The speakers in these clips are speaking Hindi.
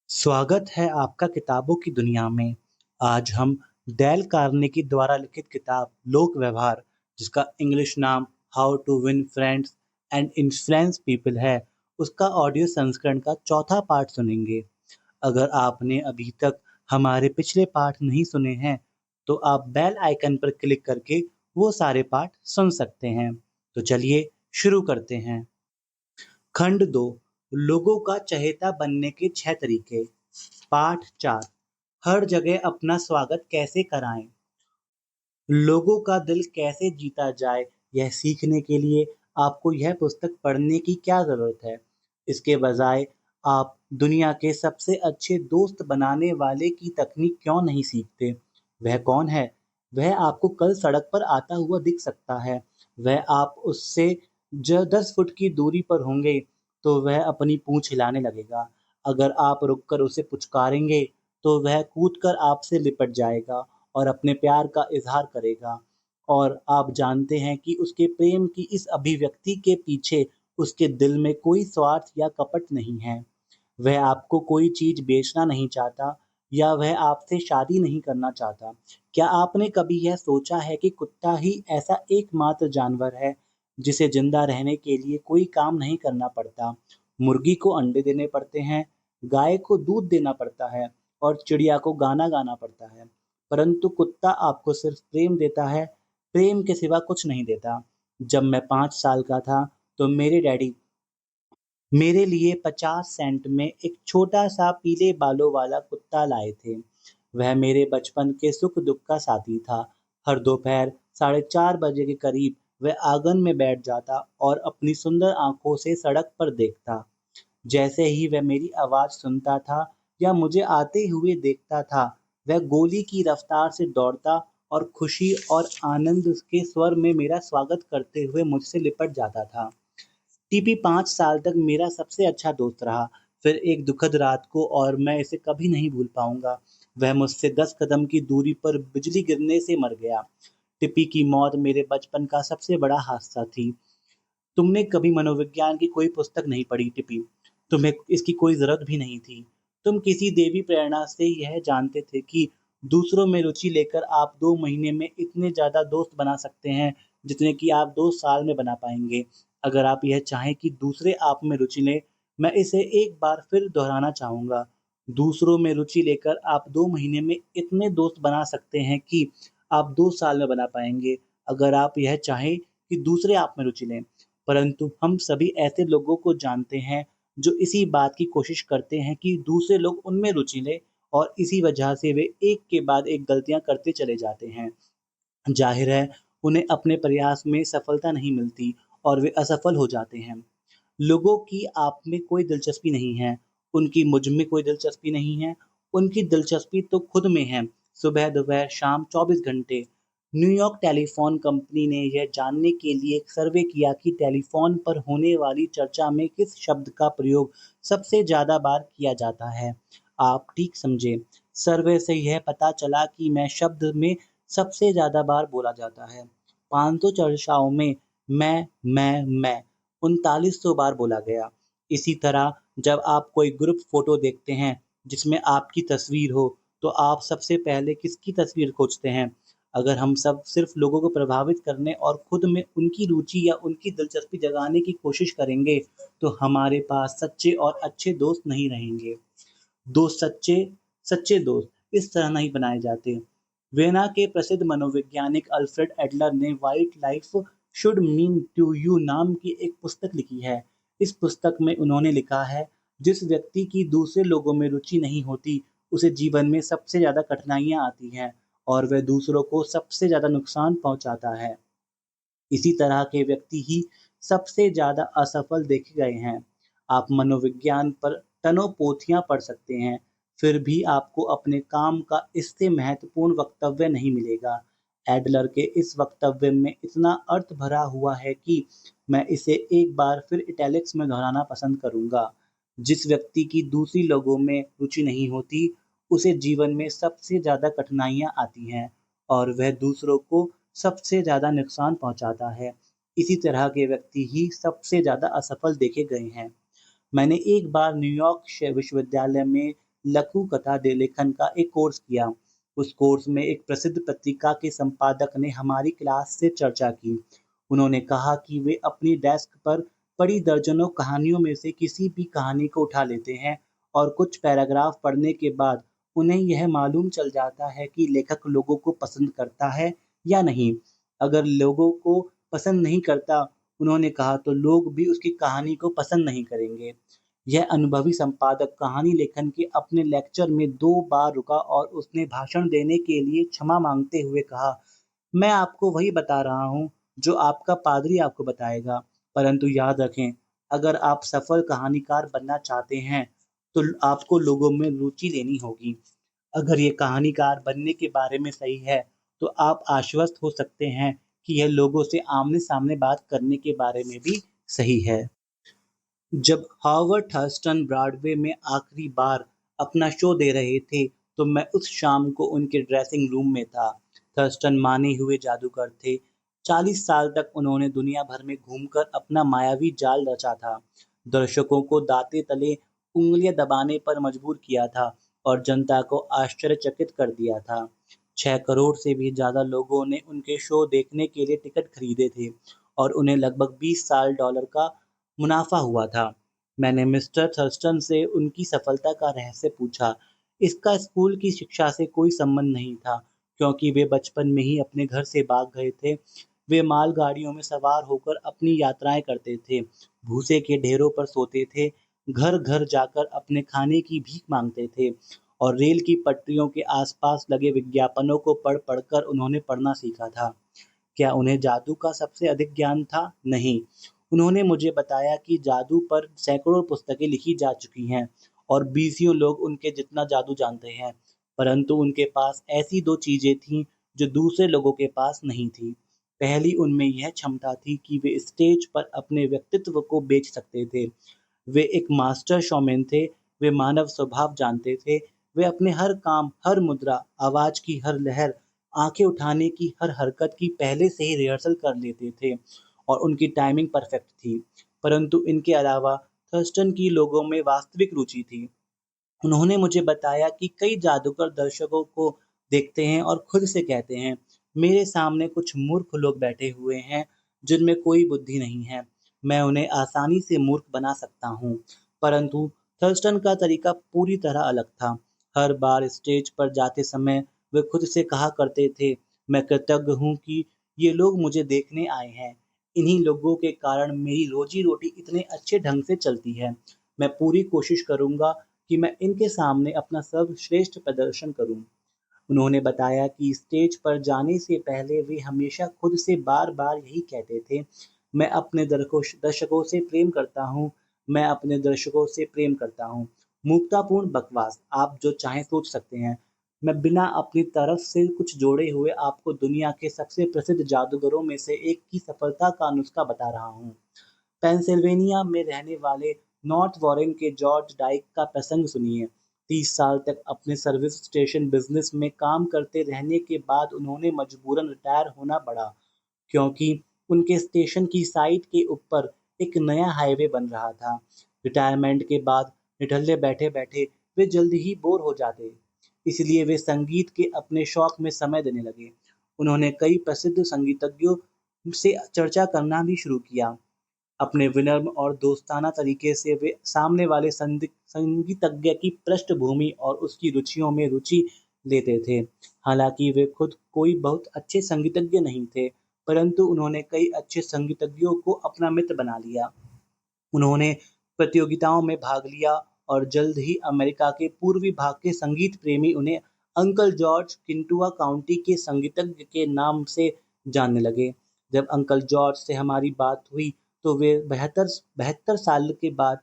स्वागत है आपका किताबों की दुनिया में। आज हम डेल कार्नेगी द्वारा लिखित किताब लोक व्यवहार, जिसका इंग्लिश नाम how to win friends and influence people है, उसका ऑडियो संस्करण का चौथा पार्ट सुनेंगे। अगर आपने अभी तक हमारे पिछले पाठ नहीं सुने हैं, तो आप बेल आइकन पर क्लिक करके वो सारे पाठ सुन सकते हैं। तो चलिए शुरू करते हैं। खंड 2, लोगों का चहेता बनने के 6 तरीके। पाठ 4, हर जगह अपना स्वागत कैसे कराएं। लोगों का दिल कैसे जीता जाए, यह सीखने के लिए आपको यह पुस्तक पढ़ने की क्या ज़रूरत है। इसके बजाय आप दुनिया के सबसे अच्छे दोस्त बनाने वाले की तकनीक क्यों नहीं सीखते। वह कौन है? वह आपको कल सड़क पर आता हुआ दिख सकता है। वह आप उससे 10 फुट की दूरी पर होंगे तो वह अपनी पूंछ हिलाने लगेगा। अगर आप रुककर उसे पुचकारेंगे तो वह कूदकर आपसे लिपट जाएगा और अपने प्यार का इज़हार करेगा। और आप जानते हैं कि उसके प्रेम की इस अभिव्यक्ति के पीछे उसके दिल में कोई स्वार्थ या कपट नहीं है। वह आपको कोई चीज़ बेचना नहीं चाहता या वह आपसे शादी नहीं करना चाहता। क्या आपने कभी यह सोचा है कि कुत्ता ही ऐसा एकमात्र जानवर है जिसे जिंदा रहने के लिए कोई काम नहीं करना पड़ता। मुर्गी को अंडे देने पड़ते हैं, गाय को दूध देना पड़ता है और चिड़िया को गाना गाना पड़ता है। परंतु कुत्ता आपको सिर्फ प्रेम देता है, प्रेम के सिवा कुछ नहीं देता। जब मैं 5 साल का था तो मेरे डैडी मेरे लिए 50 सेंट में एक छोटा सा पीले बालों वाला कुत्ता लाए थे। वह मेरे बचपन के सुख दुख का साथी था। हर दोपहर 4:30 बजे के करीब वह आंगन में बैठ जाता और अपनी सुंदर आंखों से सड़क पर देखता। जैसे ही वह मेरी आवाज़ सुनता था या मुझे आते हुए देखता था, वह गोली की रफ्तार से दौड़ता और खुशी और आनंद के स्वर में मेरा स्वागत करते हुए मुझसे लिपट जाता था। टीपी 5 साल तक मेरा सबसे अच्छा दोस्त रहा। फिर एक दुखद रात को, और मैं इसे कभी नहीं भूल पाऊंगा, वह मुझसे 10 कदम की दूरी पर बिजली गिरने से मर गया। टिप्पी की मौत मेरे बचपन का सबसे बड़ा हादसा थी। तुमने कभी मनोविज्ञान की कोई पुस्तक नहीं पढ़ी टिप्पी। तुम्हें इसकी कोई ज़रूरत भी नहीं थी। तुम किसी देवी प्रेरणा से यह जानते थे कि दूसरों में रुचि लेकर आप 2 महीने में इतने ज़्यादा दोस्त बना सकते हैं, जितने कि आप 2 साल में बना पाएँगे। अगर आप यह चाहें कि दूसरे आप में रुचि लें, मैं इसे एक बार फिर दोहराना चाहूँगा। दूसरों में रुचि लेकर आप 2 महीने में इतने दोस्त बना सकते हैं कि आप 2 साल में बना पाएँगे, अगर आप यह चाहें कि दूसरे आप में रुचि लें। परंतु हम सभी ऐसे लोगों को जानते हैं जो इसी बात की कोशिश करते हैं कि दूसरे लोग उनमें रुचि लें, और इसी वजह से वे एक के बाद एक गलतियां करते चले जाते हैं। जाहिर है, उन्हें अपने प्रयास में सफलता नहीं मिलती और वे असफल हो जाते हैं। लोगों की आप में कोई दिलचस्पी नहीं है, उनकी मुझ में कोई दिलचस्पी नहीं है, उनकी दिलचस्पी तो खुद में है। सुबह, दोपहर, शाम 24 घंटे। न्यूयॉर्क टेलीफ़ोन कंपनी ने यह जानने के लिए एक सर्वे किया कि टेलीफ़ोन पर होने वाली चर्चा में किस शब्द का प्रयोग सबसे ज़्यादा बार किया जाता है। आप ठीक समझे। सर्वे से यह पता चला कि मैं शब्द में सबसे ज़्यादा बार बोला जाता है। 500 चर्चाओं में मैं 3900 बार बोला गया। इसी तरह जब आप कोई ग्रुप फ़ोटो देखते हैं जिसमें आपकी तस्वीर हो, तो आप सबसे पहले किसकी तस्वीर खोजते हैं? अगर हम सब सिर्फ लोगों को प्रभावित करने और खुद में उनकी रुचि या उनकी दिलचस्पी जगाने की कोशिश करेंगे, तो हमारे पास सच्चे और अच्छे दोस्त नहीं रहेंगे। दोस्त सच्चे सच्चे दोस्त इस तरह नहीं बनाए जाते। वियना के प्रसिद्ध मनोवैज्ञानिक अल्फ्रेड एडलर ने what life should mean to you नाम की एक पुस्तक लिखी है। इस पुस्तक में उन्होंने लिखा है, जिस व्यक्ति की दूसरे लोगों में रुचि नहीं होती, उसे जीवन में सबसे ज़्यादा कठिनाइयाँ आती हैं और वह दूसरों को सबसे ज़्यादा नुकसान पहुँचाता है। इसी तरह के व्यक्ति ही सबसे ज़्यादा असफल देखे गए हैं। आप मनोविज्ञान पर टनों पोथियाँ पढ़ सकते हैं, फिर भी आपको अपने काम का इससे महत्वपूर्ण वक्तव्य नहीं मिलेगा। एडलर के इस वक्तव्य में इतना अर्थ भरा हुआ है कि मैं इसे एक बार फिर इटैलिक्स में दोहराना पसंद करूँगा। जिस व्यक्ति की दूसरी लोगों में रुचि नहीं होती, उसे जीवन में सबसे ज़्यादा कठिनाइयाँ आती हैं और वह दूसरों को सबसे ज़्यादा नुकसान पहुँचाता है। इसी तरह के व्यक्ति ही सबसे ज़्यादा असफल देखे गए हैं। मैंने एक बार न्यूयॉर्क विश्वविद्यालय में लघु कथा लेखन का एक कोर्स किया। उस कोर्स में एक प्रसिद्ध पत्रिका के संपादक ने हमारी क्लास से चर्चा की। उन्होंने कहा कि वे अपनी डेस्क पर पड़ी दर्जनों कहानियों में से किसी भी कहानी को उठा लेते हैं और कुछ पैराग्राफ पढ़ने के बाद उन्हें यह मालूम चल जाता है कि लेखक लोगों को पसंद करता है या नहीं। अगर लोगों को पसंद नहीं करता, उन्होंने कहा, तो लोग भी उसकी कहानी को पसंद नहीं करेंगे। यह अनुभवी संपादक कहानी लेखन के अपने लेक्चर में 2 बार रुका और उसने भाषण देने के लिए क्षमा मांगते हुए कहा, मैं आपको वही बता रहा हूँ जो आपका पादरी आपको बताएगा। परंतु याद रखें, अगर आप सफल कहानीकार बनना चाहते हैं, तो आपको लोगों में रुचि लेनी होगी। अगर ये कहानीकार बनने के बारे में सही है, तो आप आश्वस्त हो सकते हैं कि यह लोगों से आमने-सामने बात करने के बारे में भी सही है। जब हॉवर्ड थर्स्टन ब्रॉडवे में आखिरी बार अपना शो दे रहे थे, तो मैं उस शाम को उनके ड्रेसिंग रूम में था। थर्स्टन माने हुए जादूगर थे। 40 साल तक उन्होंने दुनिया भर में घूमकर अपना मायावी जाल रचा था, दर्शकों को दांते तले उंगलियां दबाने पर मजबूर किया था और जनता को आश्चर्यचकित कर दिया था। 6 करोड़ से भी ज्यादा लोगों ने उनके शो देखने के लिए टिकट खरीदे थे और उन्हें लगभग 20 साल डॉलर का मुनाफा हुआ था। मैंने मिस्टर थर्स्टन से उनकी सफलता का रहस्य पूछा। इसका स्कूल की शिक्षा से कोई संबंध नहीं था, क्योंकि वे बचपन में ही अपने घर से भाग गए थे। वे मालगाड़ियों में सवार होकर अपनी यात्राएं करते थे, भूसे के ढेरों पर सोते थे, घर-घर जाकर अपने खाने की भीख मांगते थे और रेल की पटरियों के आसपास लगे विज्ञापनों को पढ़-पढ़ कर उन्होंने पढ़ना सीखा था। क्या उन्हें जादू का सबसे अधिक ज्ञान था? नहीं। उन्होंने मुझे बताया कि जादू पर सैकड़ों पुस्तकें लिखी जा चुकी हैं और बीसियों लोग उनके जितना जादू जानते हैं, परंतु उनके पास ऐसी 2 चीजें थीं जो दूसरे लोगों के पास नहीं थी। पहली उनमें यह क्षमता थी कि वे स्टेज पर अपने व्यक्तित्व को बेच सकते थे। वे एक मास्टर शोमैन थे, वे मानव स्वभाव जानते थे, वे अपने हर काम, हर मुद्रा, आवाज की हर लहर, आंखें उठाने की हर हरकत की पहले से ही रिहर्सल कर लेते थे और उनकी टाइमिंग परफेक्ट थी। परंतु इनके अलावा थर्स्टन की लोगों में वास्तविक रुचि थी। उन्होंने मुझे बताया कि कई जादूगर दर्शकों को देखते हैं और खुद से कहते हैं, मेरे सामने कुछ मूर्ख लोग बैठे हुए हैं जिनमें कोई बुद्धि नहीं है। मैं उन्हें आसानी से मूर्ख बना सकता हूँ। परंतु थर्स्टन का तरीका पूरी तरह अलग था। हर बार स्टेज पर जाते समय वे खुद से कहा करते थे, मैं कृतज्ञ हूँ कि ये लोग मुझे देखने आए हैं। इन्हीं लोगों के कारण मेरी रोजी रोटी इतने अच्छे ढंग से चलती है। मैं पूरी कोशिश करूंगा कि मैं इनके सामने अपना सर्वश्रेष्ठ प्रदर्शन करूं। उन्होंने बताया कि स्टेज पर जाने से पहले वे हमेशा खुद से बार-बार यही कहते थे, मैं अपने दर्शकों से प्रेम करता हूँ, मैं अपने दर्शकों से प्रेम करता हूँ। मूर्खतापूर्ण बकवास, आप जो चाहें सोच सकते हैं। मैं बिना अपनी तरफ से कुछ जोड़े हुए आपको दुनिया के सबसे प्रसिद्ध जादूगरों में से एक की सफलता का नुस्खा बता रहा हूँ। पेंसिल्वेनिया में रहने वाले नॉर्थ वॉरेन के जॉर्ज डाइक का प्रसंग सुनिए। 30 साल तक अपने सर्विस स्टेशन बिजनेस में काम करते रहने के बाद उन्होंने मजबूरन रिटायर होना पड़ा, क्योंकि उनके स्टेशन की साइट के ऊपर एक नया हाईवे बन रहा था। रिटायरमेंट के बाद निठल्ले बैठे-बैठे वे जल्द ही बोर हो जाते, इसलिए वे संगीत के अपने शौक में समय देने लगे। उन्होंने कई प्रसिद्ध संगीतज्ञों से चर्चा करना भी शुरू किया। अपने विनम्र और दोस्ताना तरीके से वे सामने वाले संगीतज्ञ की पृष्ठभूमि और उसकी रुचियों में रुचि लेते थे। हालांकि वे खुद कोई बहुत अच्छे संगीतज्ञ नहीं थे, परंतु उन्होंने कई अच्छे संगीतज्ञों को अपना मित्र बना लिया। उन्होंने प्रतियोगिताओं में भाग लिया और जल्द ही अमेरिका के पूर्वी भाग के संगीत प्रेमी उन्हें अंकल जॉर्ज किंटुआ काउंटी के संगीतज्ञ के नाम से जानने लगे। जब अंकल जॉर्ज से हमारी बात हुई, तो वे 72 साल के बाद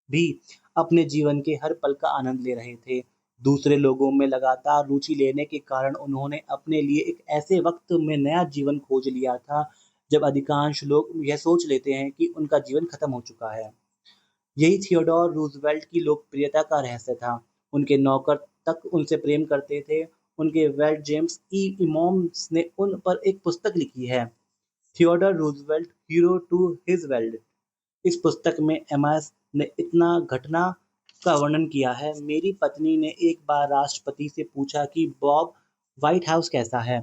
भी अपने जीवन के हर पल का आनंद ले रहे थे। दूसरे लोगों में लगातार रुचि लेने के कारण उन्होंने अपने लिए एक ऐसे वक्त में नया जीवन खोज लिया था, जब अधिकांश लोग यह सोच लेते हैं कि उनका जीवन खत्म हो चुका है। यही थियोडोर रूजवेल्ट की लोकप्रियता का रहस्य था। उनके नौकर तक उनसे प्रेम करते थे। उनके वेल्ट जेम्स ई इमॉम्स ने उन पर एक पुस्तक लिखी है, Theodore Roosevelt hero to his valet. इस पुस्तक में एमएस ने इतना घटना का वर्णन किया है। मेरी पत्नी ने एक बार राष्ट्रपति से पूछा कि बॉब व्हाइट हाउस कैसा है।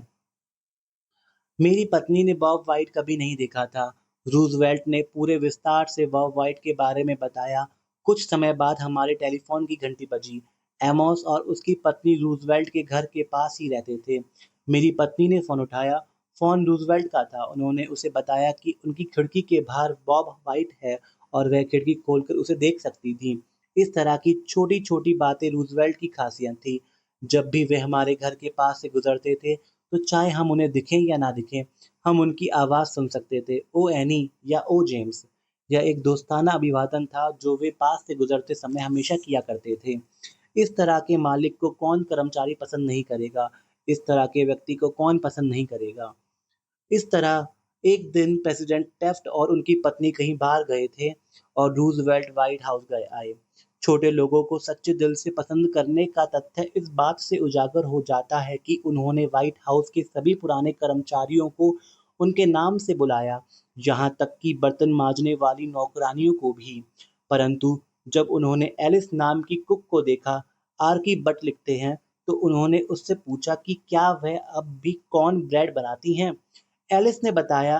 मेरी पत्नी ने बॉब व्हाइट कभी नहीं देखा था। रूजवेल्ट ने पूरे विस्तार से बॉब व्हाइट के बारे में बताया। कुछ समय बाद हमारे टेलीफोन की घंटी बजी। एमोस और उसकी पत्नी रूजवेल्ट के घर के पास ही रहते थे। मेरी पत्नी ने फोन उठाया। फोन रूजवेल्ट का था। उन्होंने उसे बताया कि उनकी खिड़की के बाहर बॉब व्हाइट है और वह खिड़की खोलकर उसे देख सकती थी। इस तरह की छोटी छोटी बातें रूजवेल्ट की खासियत थी। जब भी वे हमारे घर के पास से गुजरते थे तो चाहे हम उन्हें दिखें या ना दिखें, हम उनकी आवाज़ सुन सकते थे। ओ एनी या ओ जेम्स। यह एक दोस्ताना अभिवादन था जो वे पास से गुजरते समय हमेशा किया करते थे। इस तरह के मालिक को कौन कर्मचारी पसंद नहीं करेगा? इस तरह के व्यक्ति को कौन पसंद नहीं करेगा? इस तरह एक दिन प्रेसिडेंट टेफ्ट और उनकी पत्नी कहीं बाहर गए थे और रूजवेल्ट व्हाइट हाउस गए आए। छोटे लोगों को सच्चे दिल से पसंद करने का तथ्य इस बात से उजागर हो जाता है कि उन्होंने व्हाइट हाउस के सभी पुराने कर्मचारियों को उनके नाम से बुलाया, यहाँ तक कि बर्तन मांजने वाली नौकरानियों को भी। परंतु जब उन्होंने एलिस नाम की कुक को देखा, आर्की बट लिखते हैं, तो उन्होंने उससे पूछा कि क्या वह अब भी कॉर्न ब्रेड बनाती हैं। एलिस ने बताया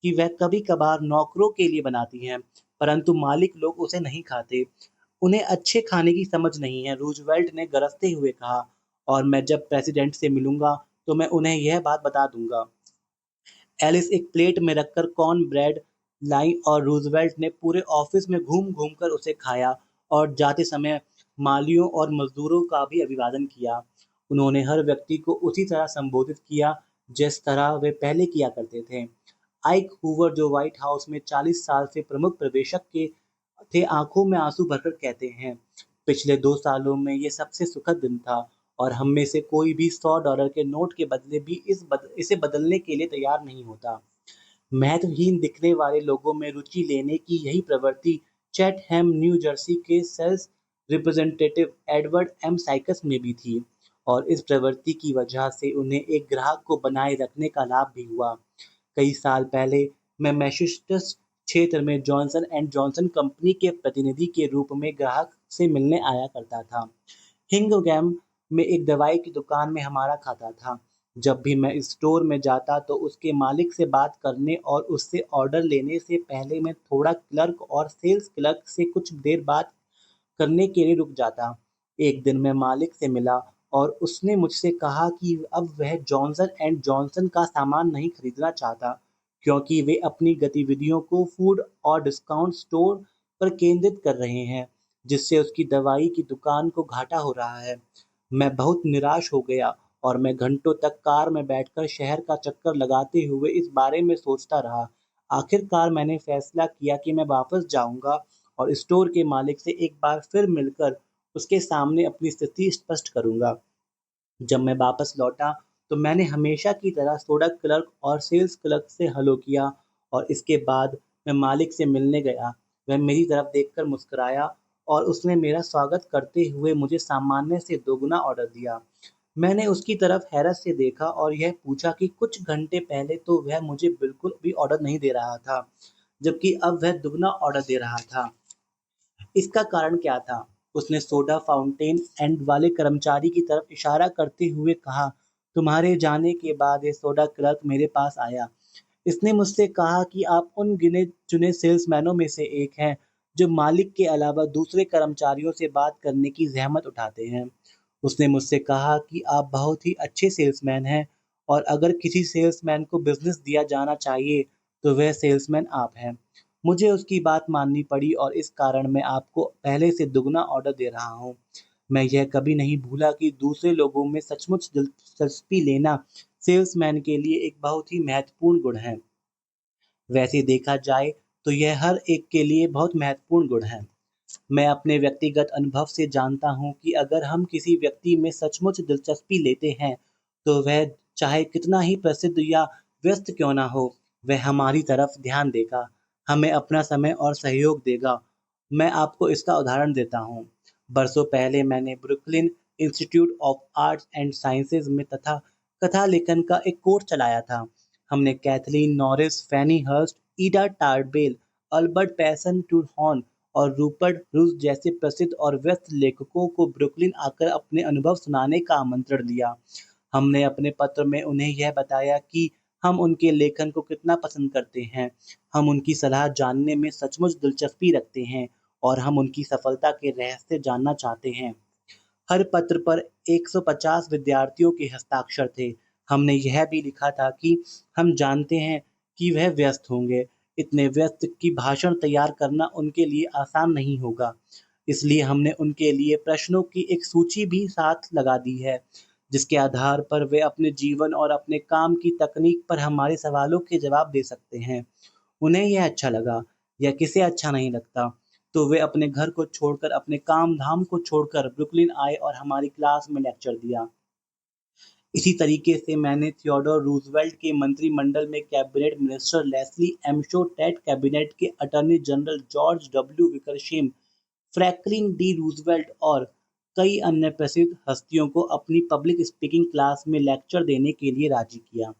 कि वह कभी-कभार नौकरों के लिए बनाती हैं, परंतु मालिक लोग उसे नहीं खाते। उन्हें अच्छे खाने की समझ नहीं है, रूजवेल्ट ने गरजते हुए कहा। और मैं जब प्रेसिडेंट से मिलूंगा तो मैं उन्हें यह बात बता दूंगा। एलिस एक प्लेट में रखकर कॉर्न ब्रेड लाई और रूजवेल्ट ने पूरे ऑफिस में घूम-घूम कर उसे खाया और जाते समय मालियों और मजदूरों का भी अभिवादन किया। उन्होंने हर व्यक्ति को उसी तरह संबोधित किया जिस तरह वे पहले किया करते थे। आइक हूवर जो व्हाइट हाउस में 40 साल से प्रमुख प्रवेशक के थे, आंखों में आंसू भरकर कहते हैं, पिछले 2 सालों में ये सबसे सुखद दिन था और हम में से कोई भी $100 के नोट के बदले भी इसे बदलने के लिए तैयार नहीं होता। महत्वहीन दिखने वाले लोगों में रुचि लेने की यही प्रवृत्ति चैटहैम न्यू जर्सी के sales representative Edward M Sykes में भी थी और इस प्रवृत्ति की वजह से उन्हें एक ग्राहक को बनाए रखने का लाभ भी हुआ। कई साल पहले मैं मैसाचुसेट्स क्षेत्र में जॉनसन एंड जॉनसन कंपनी के प्रतिनिधि के रूप में ग्राहक से मिलने आया करता था। हिंगोगैम में एक दवाई की दुकान में हमारा खाता था। जब भी मैं इस स्टोर में जाता तो उसके मालिक से बात करने और उससे ऑर्डर लेने से पहले मैं थोड़ा क्लर्क और सेल्स क्लर्क से कुछ देर बात करने के लिए रुक जाता। एक दिन मैं मालिक से मिला और उसने मुझसे कहा कि अब वह जॉनसन एंड जॉनसन का सामान नहीं खरीदना चाहता क्योंकि वे अपनी गतिविधियों को फूड और डिस्काउंट स्टोर पर केंद्रित कर रहे हैं, जिससे उसकी दवाई की दुकान को घाटा हो रहा है। मैं बहुत निराश हो गया और मैं घंटों तक कार में बैठकर शहर का चक्कर लगाते हुए इस बारे में सोचता रहा। आखिरकार मैंने फैसला किया कि मैं वापस जाऊंगा और स्टोर के मालिक से एक बार फिर मिलकर उसके सामने अपनी स्थिति स्पष्ट करूंगा। जब मैं वापस लौटा तो मैंने हमेशा की तरह सोडा क्लर्क और सेल्स क्लर्क से हेलो किया और इसके बाद मैं मालिक से मिलने गया। वह मेरी तरफ देखकर मुस्कुराया और उसने मेरा स्वागत करते हुए मुझे सामान्य से दोगुना ऑर्डर दिया। मैंने उसकी तरफ हैरत से देखा और यह पूछा कि कुछ घंटे पहले तो वह मुझे बिल्कुल भी ऑर्डर नहीं दे रहा था, जबकि अब वह दुगना ऑर्डर दे रहा था। इसका कारण क्या था? उसने सोडा फाउंटेन एंड वाले कर्मचारी की तरफ इशारा करते हुए कहा, तुम्हारे जाने के बाद ये सोडा क्लर्क मेरे पास आया। इसने मुझसे कहा कि आप उन गिने चुने सेल्समैनों में से एक हैं जो मालिक के अलावा दूसरे कर्मचारियों से बात करने की जहमत उठाते हैं। उसने मुझसे कहा कि आप बहुत ही अच्छे सेल्समैन हैं और अगर किसी सेल्समैन को बिजनेस दिया जाना चाहिए तो वह सेल्समैन आप हैं। मुझे उसकी बात माननी पड़ी और इस कारण मैं आपको पहले से दुगना ऑर्डर दे रहा हूँ। मैं यह कभी नहीं भूला कि दूसरे लोगों में सचमुच दिलचस्पी लेना सेल्समैन के लिए एक बहुत ही महत्वपूर्ण गुण है। वैसे देखा जाए तो यह हर एक के लिए बहुत महत्वपूर्ण गुण है। मैं अपने व्यक्तिगत अनुभव से जानता हूँ कि अगर हम किसी व्यक्ति में सचमुच दिलचस्पी लेते हैं, तो वह चाहे कितना ही प्रसिद्ध या व्यस्त क्यों ना हो, वह हमारी तरफ ध्यान देगा, हमें अपना समय और सहयोग देगा। मैं आपको इसका उदाहरण देता हूँ। बरसों पहले मैंने Brooklyn institute of arts and sciences में तथा कथा लेखन का एक कोर्स चलाया था। हमने कैथलीन नॉरिस, फैनी हर्स्ट, ईडा टार्डवेल, अल्बर्ट पैसन टूरहॉर्न और रूपर्ट ब्रूस जैसे प्रसिद्ध और व्यस्त लेखकों को ब्रुकलिन आकर अपने अनुभव सुनाने का आमंत्रण दिया। हमने अपने पत्र में उन्हें यह बताया कि हम उनके लेखन को कितना पसंद करते हैं। हम उनकी सलाह जानने में सचमुच दिलचस्पी रखते हैं और हम उनकी सफलता के रहस्य जानना चाहते हैं। हर पत्र पर 150 विद्यार्थियों के हस्ताक्षर थे। हमने यह भी लिखा था कि हम जानते हैं कि वह व्यस्त होंगे, इतने व्यस्त कि भाषण तैयार करना उनके लिए आसान नहीं होगा। इसलिए हमने उनके लिए प्रश्नों की एक सूची भी साथ लगा दी है, जिसके आधार पर वे अपने जीवन और अपने काम की तकनीक पर हमारे सवालों के जवाब दे सकते हैं। उन्हें यह अच्छा लगा, या किसे अच्छा नहीं लगता, तो वे अपने घर को छोड़कर, अपने काम-धाम को छोड़कर ब्रुकलिन आए और हमारी क्लास में लेक्चर दिया। इसी तरीके से मैंने थियोडोर रूज़वेल्ट के मंत्रिमंडल में cabinet minister Leslie M Shaw, टेट कैबिनेट के attorney general George W Wickersham, Franklin D Roosevelt और कई अन्य प्रसिद्ध हस्तियों को अपनी पब्लिक स्पीकिंग क्लास में लेक्चर देने के लिए राजी किया।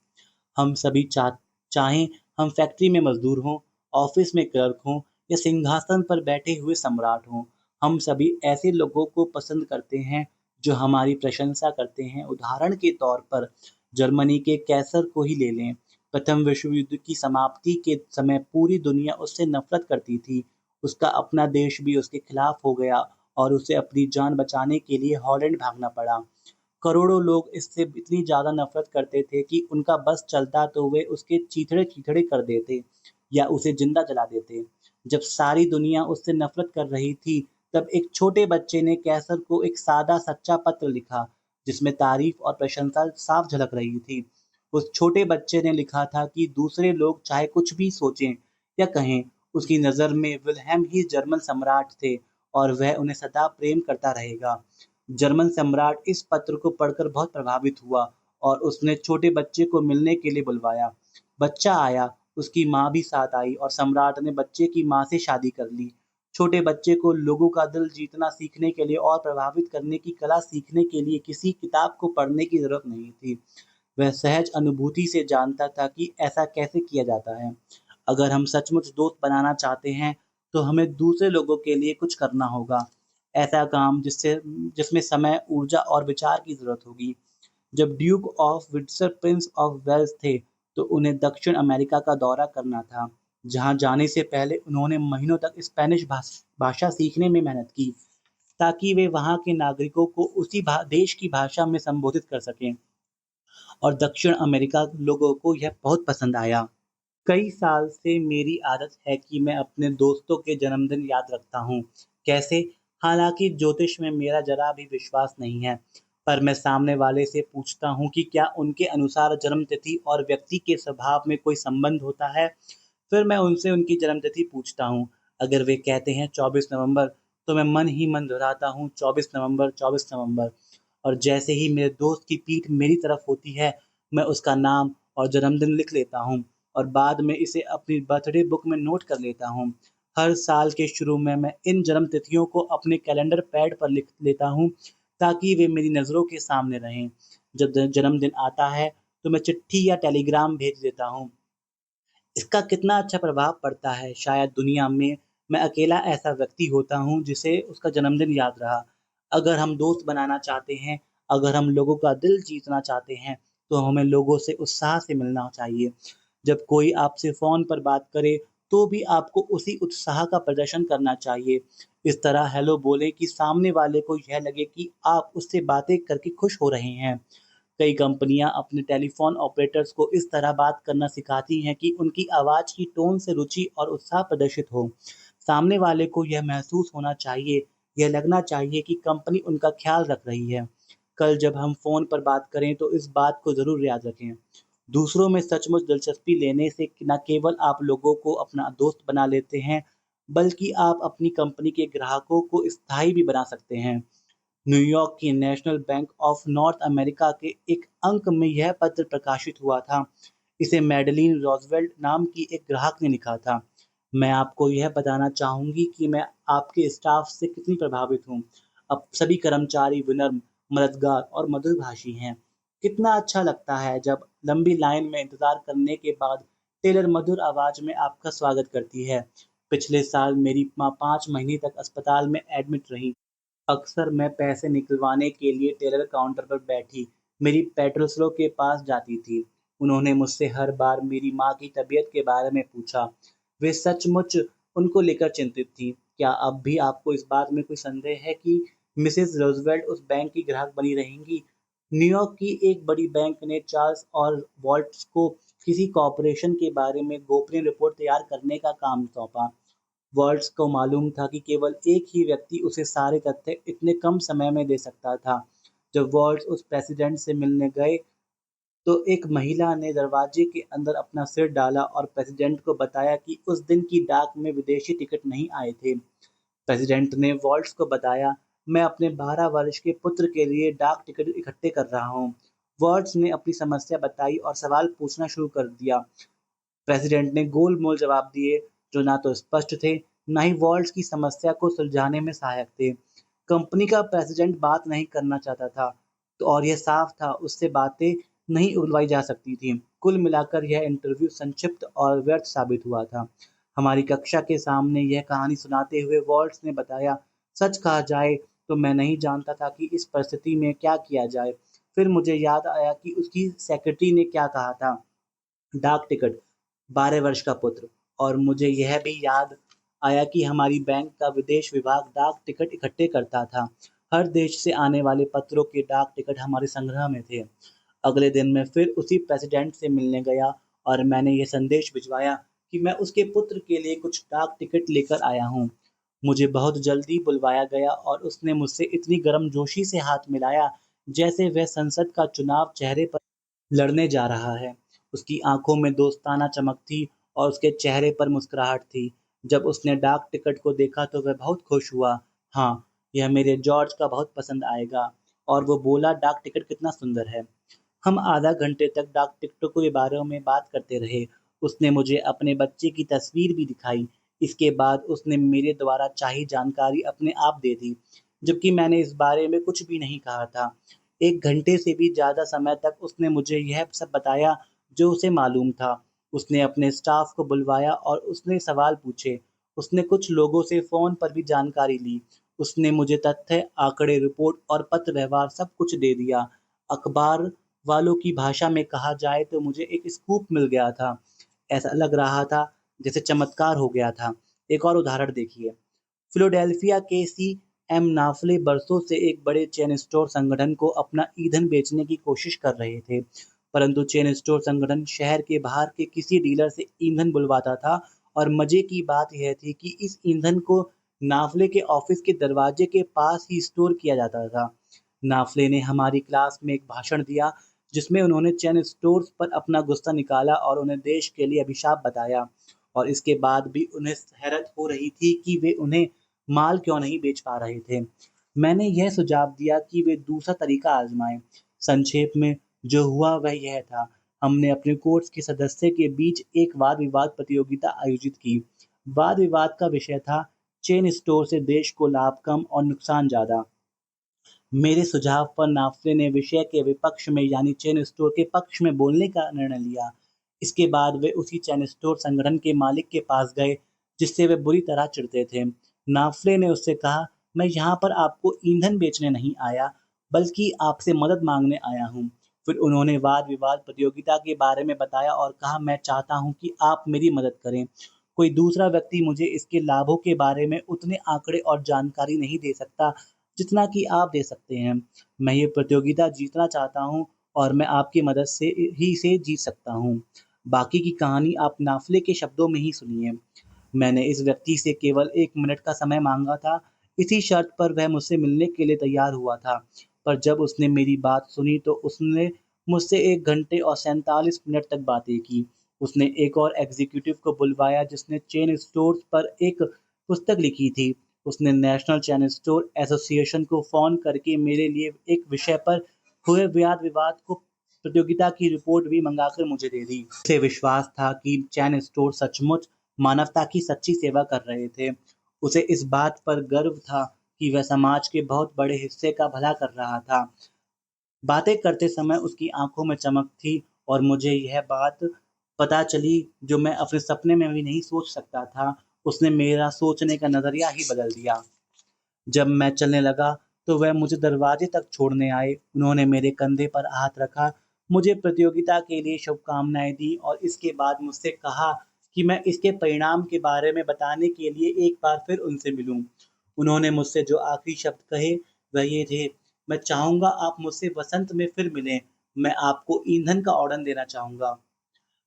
हम सभी चाहें हम फैक्ट्री में मजदूर हों, ऑफिस में क्लर्क हों या सिंहासन पर बैठे हुए सम्राट हों, हम सभी ऐसे लोगों को पसंद करते हैं जो हमारी प्रशंसा करते हैं। उदाहरण के तौर पर जर्मनी के कैसर को ही ले लें। प्रथम विश्व युद्ध की समाप्ति के समय पूरी दुनिया उससे नफरत करती थी। उसका अपना देश भी उसके खिलाफ हो गया और उसे अपनी जान बचाने के लिए हॉलैंड भागना पड़ा। करोड़ों लोग इससे इतनी ज़्यादा नफ़रत करते थे कि उनका बस चलता तो वे उसके चीथड़े-चीथड़े कर देते या उसे ज़िंदा जला देते। जब सारी दुनिया उससे नफ़रत कर रही थी, तब एक छोटे बच्चे ने कैसर को एक सादा सच्चा पत्र लिखा, जिसमें तारीफ़ और प्रशंसा साफ झलक रही थी। उस छोटे बच्चे ने लिखा था कि दूसरे लोग चाहे कुछ भी सोचें या कहें, उसकी नज़र में विल्हेम ही जर्मन सम्राट थे और वह उन्हें सदा प्रेम करता रहेगा। जर्मन सम्राट इस पत्र को पढ़कर बहुत प्रभावित हुआ और उसने छोटे बच्चे को मिलने के लिए बुलवाया। बच्चा आया, उसकी माँ भी साथ आई और सम्राट ने बच्चे की माँ से शादी कर ली। छोटे बच्चे को लोगों का दिल जीतना सीखने के लिए और प्रभावित करने की कला सीखने के लिए किसी किताब को पढ़ने की ज़रूरत नहीं थी। वह सहज अनुभूति से जानता था कि ऐसा कैसे किया जाता है। अगर हम सचमुच दोस्त बनाना चाहते हैं, तो हमें दूसरे लोगों के लिए कुछ करना होगा। ऐसा काम जिसमें समय, ऊर्जा और विचार की ज़रूरत होगी। जब Duke of Windsor Prince of Wales थे, तो उन्हें दक्षिण अमेरिका का दौरा करना था, जहाँ जाने से पहले उन्होंने महीनों तक स्पेनिश भाषा सीखने में मेहनत की, ताकि वे वहाँ के नागरिकों को उसी देश की भाषा में संबोधित कर सकें। और दक्षिण अमेरिका लोगों को यह बहुत पसंद आया। कई साल से मेरी आदत है कि मैं अपने दोस्तों के जन्मदिन याद रखता हूँ। कैसे? हालांकि ज्योतिष में मेरा जरा भी विश्वास नहीं है, पर मैं सामने वाले से पूछता हूँ कि क्या उनके अनुसार जन्मतिथि और व्यक्ति के स्वभाव में कोई संबंध होता है। फिर मैं उनसे उनकी जन्मतिथि पूछता हूँ। अगर वे कहते हैं 24 नवंबर, तो मैं मन ही मन दोहराता हूँ 24 नवंबर, 24 नवंबर। और जैसे ही मेरे दोस्त की पीठ मेरी तरफ होती है, मैं उसका नाम और जन्मदिन लिख लेता हूँ और बाद में इसे अपनी बर्थडे बुक में नोट कर लेता हूँ। हर साल के शुरू में मैं इन जन्म तिथियों को अपने कैलेंडर पैड पर लिख लेता हूँ, ताकि वे मेरी नज़रों के सामने रहें। जब जन्मदिन आता है, तो मैं चिट्ठी या टेलीग्राम भेज देता हूँ। इसका कितना अच्छा प्रभाव पड़ता है। शायद दुनिया में मैं अकेला ऐसा व्यक्ति होता हूँ जिसे उसका जन्मदिन याद रहा। अगर हम दोस्त बनाना चाहते हैं, अगर हम लोगों का दिल जीतना चाहते हैं, तो हमें लोगों से उत्साह से मिलना चाहिए। जब कोई आपसे फ़ोन पर बात करे, तो भी आपको उसी उत्साह का प्रदर्शन करना चाहिए। इस तरह हेलो बोलें कि सामने वाले को यह लगे कि आप उससे बातें करके खुश हो रहे हैं। कई कंपनियां अपने टेलीफोन ऑपरेटर्स को इस तरह बात करना सिखाती हैं कि उनकी आवाज़ की टोन से रुचि और उत्साह प्रदर्शित हो। सामने वाले को यह महसूस होना चाहिए, यह लगना चाहिए कि कंपनी उनका ख्याल रख रही है। कल जब हम फ़ोन पर बात करें, तो इस बात को ज़रूर याद रखें। दूसरों में सचमुच दिलचस्पी लेने से न केवल आप लोगों को अपना दोस्त बना लेते हैं, बल्कि आप अपनी कंपनी के ग्राहकों को स्थायी भी बना सकते हैं। न्यूयॉर्क की national bank of north America के एक अंक में यह पत्र प्रकाशित हुआ था। इसे मैडेलीन रॉजवेल्ट नाम की एक ग्राहक ने लिखा था। मैं आपको यह बताना चाहूँगी कि मैं आपके स्टाफ से कितनी प्रभावित हूँ। अब सभी कर्मचारी विनम्र, मददगार और मधुरभाषी हैं। कितना अच्छा लगता है जब लंबी लाइन में इंतज़ार करने के बाद टेलर मधुर आवाज़ में आपका स्वागत करती है। पिछले साल मेरी माँ 5 महीने तक अस्पताल में एडमिट रहीं। अक्सर मैं पैसे निकलवाने के लिए टेलर काउंटर पर बैठी मेरी पेट्रोल्सलो के पास जाती थी। उन्होंने मुझसे हर बार मेरी माँ की तबीयत के बारे में पूछा। वे सचमुच उनको लेकर चिंतित थीं। क्या अब भी आपको इस बात में कोई संदेह है कि मिसेस रूज़वेल्ट उस बैंक की ग्राहक बनी रहेंगी? न्यूयॉर्क की एक बड़ी बैंक ने चार्ल्स और वॉल्ट्स को किसी कॉर्पोरेशन के बारे में गोपनीय रिपोर्ट तैयार करने का काम सौंपा। वॉल्ट्स को मालूम था कि केवल एक ही व्यक्ति उसे सारे तथ्य इतने कम समय में दे सकता था। जब वॉल्ट्स उस प्रेसिडेंट से मिलने गए, तो एक महिला ने दरवाजे के अंदर अपना सिर डाला और प्रेसिडेंट को बताया कि उस दिन की डाक में विदेशी टिकट नहीं आए थे। प्रेसिडेंट ने वॉल्ट्स को बताया, मैं अपने 12 वर्ष के पुत्र के लिए डाक टिकट इकट्ठे कर रहा हूँ। वॉल्ट्स ने अपनी समस्या बताई और सवाल पूछना शुरू कर दिया। प्रेसिडेंट ने गोल-मोल जवाब दिए, जो ना तो स्पष्ट थे, ना ही वॉल्ट्स की समस्या को सुलझाने में सहायक थे। कंपनी का प्रेसिडेंट बात नहीं करना चाहता था, तो और यह साफ था, उससे बातें नहीं उलझाई जा सकती थीं। कुल मिलाकर यह इंटरव्यू संक्षिप्त और व्यर्थ साबित हुआ था। हमारी कक्षा के सामने यह कहानी सुनाते हुए वॉल्ट्स ने बताया, सच कहा जाए तो मैं नहीं जानता था कि इस परिस्थिति में क्या किया जाए। फिर मुझे याद आया कि उसकी सेक्रेटरी ने क्या कहा था। डाक टिकट, 12 वर्ष का पुत्र। और मुझे यह भी याद आया कि हमारी बैंक का विदेश विभाग डाक टिकट इकट्ठे करता था। हर देश से आने वाले पत्रों के डाक टिकट हमारे संग्रह में थे। अगले दिन मैं फिर उसी प्रेसिडेंट से मिलने गया और मैंने ये संदेश भिजवाया कि मैं उसके पुत्र के लिए कुछ डाक टिकट लेकर आया हूँ। मुझे बहुत जल्दी बुलवाया गया और उसने मुझसे इतनी गर्मजोशी से हाथ मिलाया, जैसे वह संसद का चुनाव चेहरे पर लड़ने जा रहा है। उसकी आँखों में दोस्ताना चमक थी और उसके चेहरे पर मुस्कुराहट थी। जब उसने डाक टिकट को देखा तो वह बहुत खुश हुआ। हाँ, यह मेरे जॉर्ज का बहुत पसंद आएगा। और वो बोला, डाक टिकट कितना सुंदर है। हम आधा घंटे तक डाक टिकटों के बारे में बात करते रहे। उसने मुझे अपने बच्चे की तस्वीर भी दिखाई। इसके बाद उसने मेरे द्वारा चाही जानकारी अपने आप दे दी, जबकि मैंने इस बारे में कुछ भी नहीं कहा था। 1 घंटे से भी ज़्यादा समय तक उसने मुझे यह सब बताया जो उसे मालूम था। उसने अपने स्टाफ को बुलवाया और उसने सवाल पूछे। उसने कुछ लोगों से फ़ोन पर भी जानकारी ली। उसने मुझे तथ्य, आंकड़े, रिपोर्ट और पत्र व्यवहार सब कुछ दे दिया। अखबार वालों की भाषा में कहा जाए तो मुझे एक स्कूप मिल गया था। ऐसा लग रहा था जैसे चमत्कार हो गया था। एक और उदाहरण देखिए। फिलाडेल्फिया के सी.एम. नाफले बरसों से एक बड़े चेन स्टोर संगठन को अपना ईंधन बेचने की कोशिश कर रहे थे, परंतु चेन स्टोर संगठन शहर के बाहर के किसी डीलर से ईंधन बुलवाता था और मजे की बात यह थी कि इस ईंधन को नाफले के ऑफिस के दरवाजे के पास ही स्टोर किया जाता था। नाफले ने हमारी क्लास में एक भाषण दिया, जिसमें उन्होंने चेन स्टोर्स पर अपना गुस्सा निकाला और उन्हें देश के लिए अभिशाप बताया। और इसके बाद भी उन्हें हैरत हो रही थी कि वे उन्हें माल क्यों नहीं बेच पा रहे थे। मैंने यह सुझाव दिया कि वे दूसरा तरीका आजमाएं। संक्षेप में जो हुआ वह यह था, हमने अपने कोर्स के सदस्य के बीच एक वाद विवाद प्रतियोगिता आयोजित की। वाद विवाद का विषय था, चेन स्टोर से देश को लाभ कम और नुकसान ज्यादा। मेरे सुझाव पर नाफ्ले ने विषय के विपक्ष में यानी चेन स्टोर के पक्ष में बोलने का निर्णय लिया। इसके बाद वे उसी चेन स्टोर संगठन के मालिक के पास गए, जिससे वे बुरी तरह चिढ़ते थे। नाफ्ले ने उससे कहा, मैं यहाँ पर आपको ईंधन बेचने नहीं आया, बल्कि आपसे मदद मांगने आया हूँ। फिर उन्होंने वाद विवाद प्रतियोगिता के बारे में बताया और कहा, मैं चाहता हूँ कि आप मेरी मदद करें। कोई दूसरा व्यक्ति मुझे इसके लाभों के बारे में उतने आंकड़े और जानकारी नहीं दे सकता, जितना कि आप दे सकते हैं। मैं ये प्रतियोगिता जीतना चाहता हूँ और मैं आपकी मदद से ही इसे जीत सकता हूँ। बाकी की कहानी आप नाफले के शब्दों में ही सुनिए। मैंने इस व्यक्ति से केवल 1 मिनट का समय मांगा था, इसी शर्त पर वह मुझसे मिलने के लिए तैयार हुआ था। पर जब उसने मेरी बात सुनी तो उसने मुझसे 1 घंटे और 47 मिनट तक बातें की। उसने एक और एग्जीक्यूटिव को बुलवाया जिसने चेन स्टोर्स पर एक पुस्तक लिखी थी। उसने नेशनल चेन स्टोर एसोसिएशन को फ़ोन करके मेरे लिए एक विषय पर हुए वाद विवाद को प्रतियोगिता की रिपोर्ट भी मंगाकर मुझे दे दी। उसे विश्वास था कि चैन स्टोर सचमुच मानवता की सच्ची सेवा कर रहे थे। उसे इस बात पर गर्व था कि वह समाज के बहुत बड़े हिस्से का भला कर रहा था। बातें करते समय उसकी आंखों में चमक थी और मुझे यह बात पता चली जो मैं अपने सपने में भी नहीं सोच सकता था। उसने मेरा सोचने का नज़रिया ही बदल दिया। जब मैं चलने लगा, तो वह मुझे दरवाजे तक छोड़ने आए। उन्होंने मेरे कंधे पर हाथ रखा, मुझे प्रतियोगिता के लिए शुभकामनाएँ दी और इसके बाद मुझसे कहा कि मैं इसके परिणाम के बारे में बताने के लिए एक बार फिर उनसे मिलूँ। उन्होंने मुझसे जो आखिरी शब्द कहे, वह ये थे, "मैं चाहूँगा आप मुझसे वसंत में फिर मिलें। मैं आपको ईंधन का ऑर्डन देना चाहूँगा।"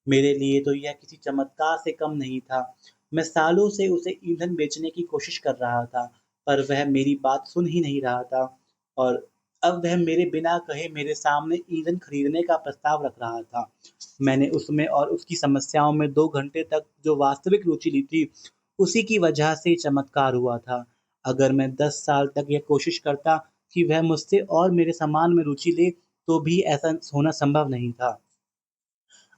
मेरे लिए तो यह किसी चमत्कार से कम नहीं था। मैं सालों से उसे ईंधन बेचने की कोशिश कर रहा था, पर वह मेरी बात सुन ही नहीं रहा था और अब वह मेरे बिना कहे मेरे सामने ईंधन खरीदने का प्रस्ताव रख रहा था। मैंने उसमें और उसकी समस्याओं में 2 घंटे तक जो वास्तविक रुचि ली थी, उसी की वजह से ये चमत्कार हुआ था। अगर मैं 10 साल तक यह कोशिश करता कि वह मुझसे और मेरे सामान में रुचि ले, तो भी ऐसा होना संभव नहीं था।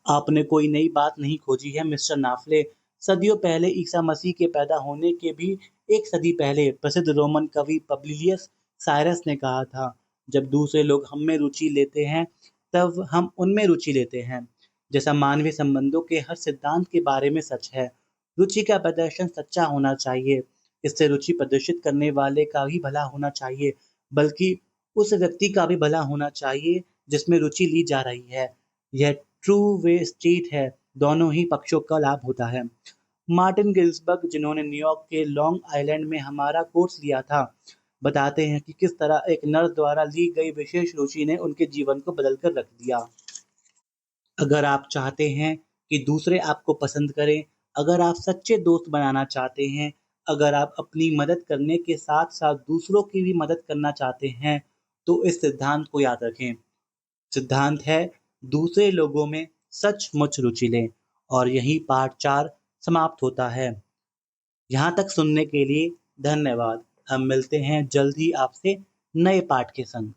आपने कोई नई बात नहीं खोजी है मिस्टर नाफ़ले। सदियों पहले ईसा मसीह के पैदा होने के भी 1 सदी पहले प्रसिद्ध रोमन कवि पब्लिलियस साइरस ने कहा था, "जब दूसरे लोग हम में रुचि लेते हैं, तब हम उनमें रुचि लेते हैं।" जैसा मानवीय संबंधों के हर सिद्धांत के बारे में सच है, रुचि का प्रदर्शन सच्चा होना चाहिए। इससे रुचि प्रदर्शित करने वाले का भी भला होना चाहिए, बल्कि उस व्यक्ति का भी भला होना चाहिए, जिसमें रुचि ली जा रही है। यह ट्रू वे स्ट्रीट है, दोनों ही पक्षों का लाभ होता है। मार्टिन गिल्सबर्ग, जिन्होंने न्यूयॉर्क के लॉन्ग आइलैंड में हमारा कोर्स लिया था, बताते हैं कि किस तरह एक नर्स द्वारा ली गई विशेष रुचि ने उनके जीवन को बदल कर रख दिया। अगर आप चाहते हैं कि दूसरे आपको पसंद करें, अगर आप सच्चे दोस्त बनाना चाहते हैं, अगर आप अपनी मदद करने के साथ-साथ दूसरों की भी मदद करना चाहते हैं, तो इस सिद्धांत को याद रखें। सिद्धांत है, दूसरे लोगों में सचमुच रुचि लें और यहीं पाठ 4 समाप्त होता है। यहाँ तक सुनने के लिए धन्यवाद। हम मिलते हैं जल्द ही आपसे नए पाठ के संग।